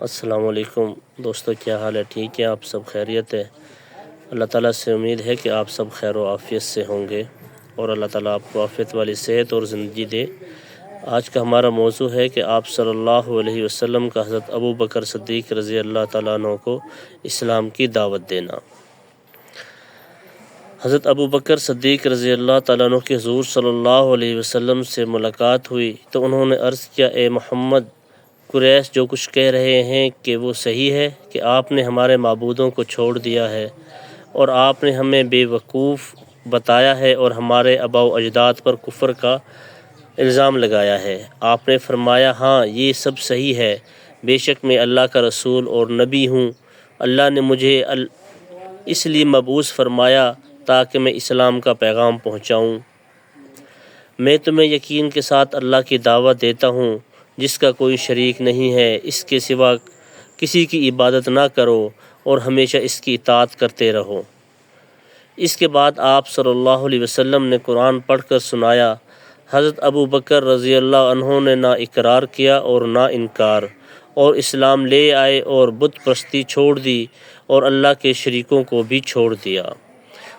السلام علیکم دوستو، کیا حال ہے؟ ٹھیک ہے؟ آپ سب خیریت ہے؟ اللہ تعالیٰ سے امید ہے کہ آپ سب خیر و عافیت سے ہوں گے اور اللہ تعالیٰ آپ کو عافیت والی صحت اور زندگی دے۔ آج کا ہمارا موضوع ہے کہ آپ صلی اللہ علیہ وسلم کا حضرت ابو بکر صدیق رضی اللہ تعالیٰ عنہ کو اسلام کی دعوت دینا۔ حضرت ابو بکر صدیق رضی اللہ تعالیٰ عنہ کی حضور صلی اللہ علیہ وسلم سے ملاقات ہوئی تو انہوں نے عرض کیا، اے محمد، قریش جو کچھ کہہ رہے ہیں کہ وہ صحیح ہے کہ آپ نے ہمارے معبودوں کو چھوڑ دیا ہے اور آپ نے ہمیں بے وقوف بتایا ہے اور ہمارے آباء و اجداد پر کفر کا الزام لگایا ہے۔ آپ نے فرمایا، ہاں یہ سب صحیح ہے، بے شک میں اللہ کا رسول اور نبی ہوں۔ اللہ نے مجھے اس لیے مبعوث فرمایا تاکہ میں اسلام کا پیغام پہنچاؤں۔ میں تمہیں یقین کے ساتھ اللہ کی دعوت دیتا ہوں جس کا کوئی شریک نہیں ہے، اس کے سوا کسی کی عبادت نہ کرو اور ہمیشہ اس کی اطاعت کرتے رہو۔ اس کے بعد آپ صلی اللہ علیہ وسلم نے قرآن پڑھ کر سنایا۔ حضرت ابو بکر رضی اللہ عنہ نے نہ اقرار کیا اور نہ انکار، اور اسلام لے آئے اور بت پرستی چھوڑ دی اور اللہ کے شریکوں کو بھی چھوڑ دیا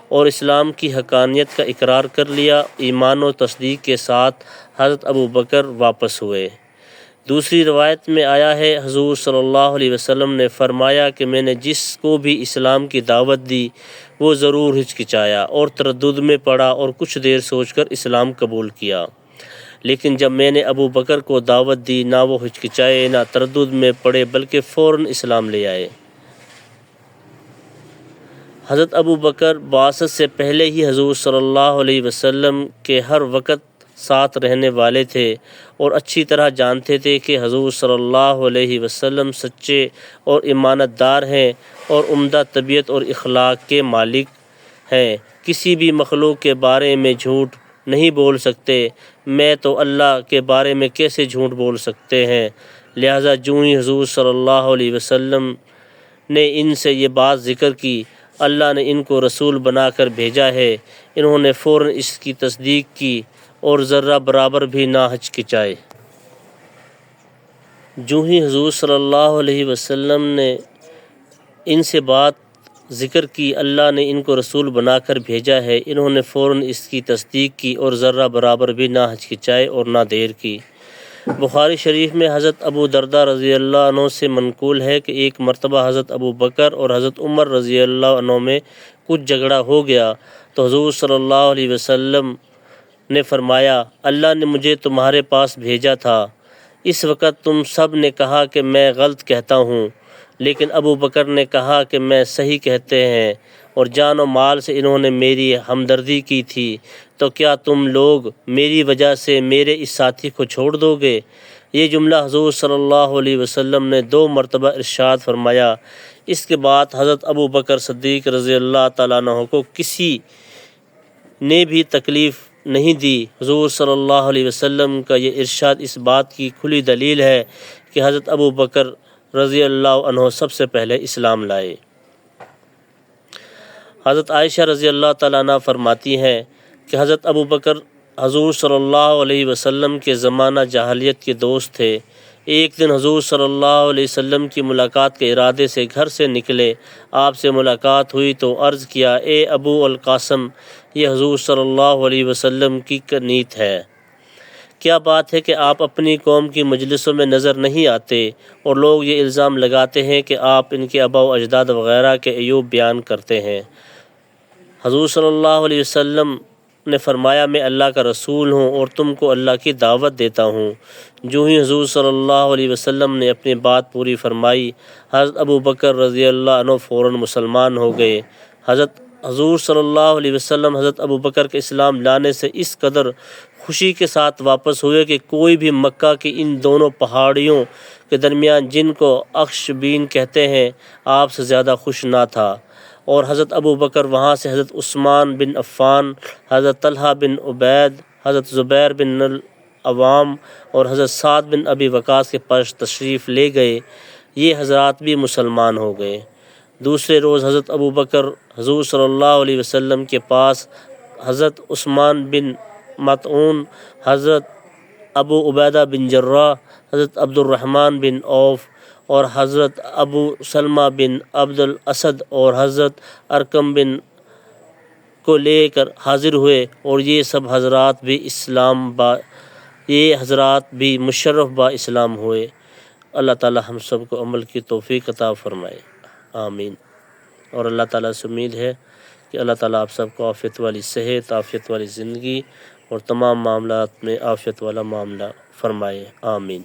اور اسلام کی حقانیت کا اقرار کر لیا۔ ایمان و تصدیق کے ساتھ حضرت ابو بکر واپس ہوئے۔ دوسری روایت میں آیا ہے، حضور صلی اللہ علیہ وسلم نے فرمایا کہ میں نے جس کو بھی اسلام کی دعوت دی وہ ضرور ہچکچایا اور تردد میں پڑا اور کچھ دیر سوچ کر اسلام قبول کیا، لیکن جب میں نے ابو بکر کو دعوت دی نہ وہ ہچکچائے نہ تردد میں پڑے بلکہ فوراً اسلام لے آئے۔ حضرت ابو بکر بعثت سے پہلے ہی حضور صلی اللہ علیہ وسلم کے ہر وقت ساتھ رہنے والے تھے اور اچھی طرح جانتے تھے کہ حضور صلی اللہ علیہ وسلم سچے اور امانت دار ہیں اور عمدہ طبیعت اور اخلاق کے مالک ہیں، کسی بھی مخلوق کے بارے میں جھوٹ نہیں بول سکتے۔ میں تو اللہ کے بارے میں کیسے جھوٹ بول سکتے ہیں؟ لہٰذا جو ہی حضور صلی اللہ علیہ وسلم نے ان سے یہ بات ذکر کی، اللہ نے ان کو رسول بنا کر بھیجا ہے، انہوں نے فوراً اس کی تصدیق کی اور ذرہ برابر بھی نہ ہچکچائے۔ جو ہی حضور صلی اللہ علیہ وسلم نے ان سے بات ذکر کی، اللہ نے ان کو رسول بنا کر بھیجا ہے، انہوں نے فوراً اس کی تصدیق کی اور ذرہ برابر بھی نہ ہچکچائے اور نہ دیر کی۔ بخاری شریف میں حضرت ابو درداء رضی اللہ عنہ سے منقول ہے کہ ایک مرتبہ حضرت ابو بکر اور حضرت عمر رضی اللہ عنہ میں کچھ جھگڑا ہو گیا تو حضور صلی اللہ علیہ وسلم نے فرمایا، اللہ نے مجھے تمہارے پاس بھیجا تھا۔ اس وقت تم سب نے کہا کہ میں غلط کہتا ہوں، لیکن ابو بکر نے کہا کہ میں صحیح کہتے ہیں اور جان و مال سے انہوں نے میری ہمدردی کی تھی، تو کیا تم لوگ میری وجہ سے میرے اس ساتھی کو چھوڑ دو گے؟ یہ جملہ حضور صلی اللہ علیہ وسلم نے 2 مرتبہ ارشاد فرمایا۔ اس کے بعد حضرت ابو بکر صدیق رضی اللہ تعالیٰ عنہ کو کسی نے بھی تکلیف نہیں دی۔ حضور صلی اللہ علیہ وسلم کا یہ ارشاد اس بات کی کھلی دلیل ہے کہ حضرت ابو بکر رضی اللہ عنہ سب سے پہلے اسلام لائے۔ حضرت عائشہ رضی اللہ تعالیٰ عنہ فرماتی ہیں کہ حضرت ابو بکر حضور صلی اللہ علیہ وسلم کے زمانہ جاہلیت کے دوست تھے۔ ایک دن حضور صلی اللہ علیہ وسلم کی ملاقات کے ارادے سے گھر سے نکلے، آپ سے ملاقات ہوئی تو عرض کیا، اے ابو القاسم، یہ حضور صلی اللہ علیہ وسلم کی نیت ہے۔ کیا بات ہے کہ آپ اپنی قوم کی مجلسوں میں نظر نہیں آتے اور لوگ یہ الزام لگاتے ہیں کہ آپ ان کے آباء و اجداد وغیرہ کے عیوب بیان کرتے ہیں۔ حضور صلی اللہ علیہ وسلم نے فرمایا، میں اللہ کا رسول ہوں اور تم کو اللہ کی دعوت دیتا ہوں۔ جو ہی حضور صلی اللہ علیہ وسلم نے اپنی بات پوری فرمائی، حضرت ابو بکر رضی اللہ عنہ فوراً مسلمان ہو گئے۔ حضور صلی اللہ علیہ وسلم حضرت ابو بکر کے اسلام لانے سے اس قدر خوشی کے ساتھ واپس ہوئے کہ کوئی بھی مکہ کی ان دونوں پہاڑیوں کے درمیان جن کو اخشبین کہتے ہیں آپ سے زیادہ خوش نہ تھا، اور حضرت ابو بکر وہاں سے حضرت عثمان بن عفان، حضرت طلحہ بن عبید، حضرت زبیر بن العوام اور حضرت سعد بن ابی وقاص کے پاس تشریف لے گئے۔ یہ حضرات بھی مسلمان ہو گئے۔ دوسرے روز حضرت ابو بکر حضور صلی اللہ علیہ وسلم کے پاس، حضرت عثمان بن مطعون، حضرت ابو عبیدہ بن جراح، حضرت عبد الرحمن بن عوف اور حضرت ابو سلمہ بن عبد الاسد اور حضرت ارقم بن کو لے کر حاضر ہوئے، اور یہ حضرات بھی مشرف با اسلام ہوئے۔ اللہ تعالی ہم سب کو عمل کی توفیق عطا فرمائے، آمین۔ اور اللہ تعالیٰ سے امید ہے کہ اللہ تعالیٰ آپ سب کو عافیت والی صحت، عافیت والی زندگی اور تمام معاملات میں عافیت والا معاملہ فرمائے، آمین۔